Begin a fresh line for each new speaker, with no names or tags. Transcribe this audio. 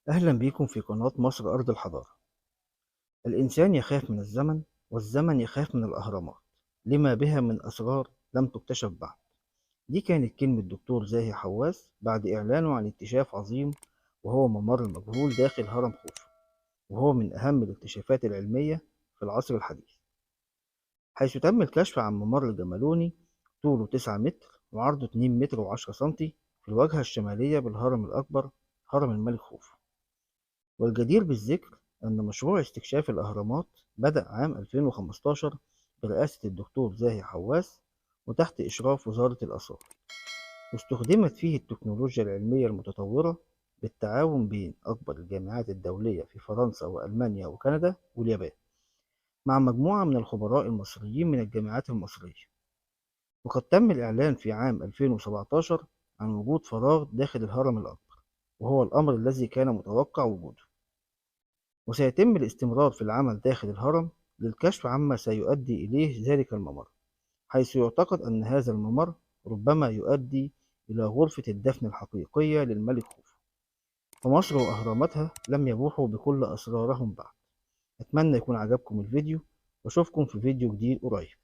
أهلا بيكم في قناة مصر أرض الحضارة. الإنسان يخاف من الزمن، والزمن يخاف من الأهرامات، لما بها من أسرار لم تكتشف بعد. دي كانت كلمة دكتور زاهي حواس بعد إعلانه عن اكتشاف عظيم، وهو ممر مجهول داخل هرم خوفو، وهو من أهم الاكتشافات العلمية في العصر الحديث، حيث تم الكشف عن ممر جمالوني طوله 9 متر وعرضه 2 متر و10 سنتي في الواجهة الشمالية بالهرم الأكبر، هرم الملك خوفو. والجدير بالذكر أن مشروع استكشاف الأهرامات بدأ عام 2015 برئاسة الدكتور زاهي حواس، وتحت إشراف وزارة الآثار، واستخدمت فيه التكنولوجيا العلمية المتطورة بالتعاون بين أكبر الجامعات الدولية في فرنسا وألمانيا وكندا واليابان، مع مجموعة من الخبراء المصريين من الجامعات المصرية. وقد تم الإعلان في عام 2017 عن وجود فراغ داخل الهرم الأكبر، وهو الأمر الذي كان متوقع وجوده. وسيتم الاستمرار في العمل داخل الهرم للكشف عما سيؤدي إليه ذلك الممر، حيث يعتقد أن هذا الممر ربما يؤدي إلى غرفة الدفن الحقيقية للملك خوفو. فمصر وأهراماتها لم يبوحوا بكل أسرارهم بعد. أتمنى يكون عجبكم الفيديو، وأشوفكم في فيديو جديد قريب.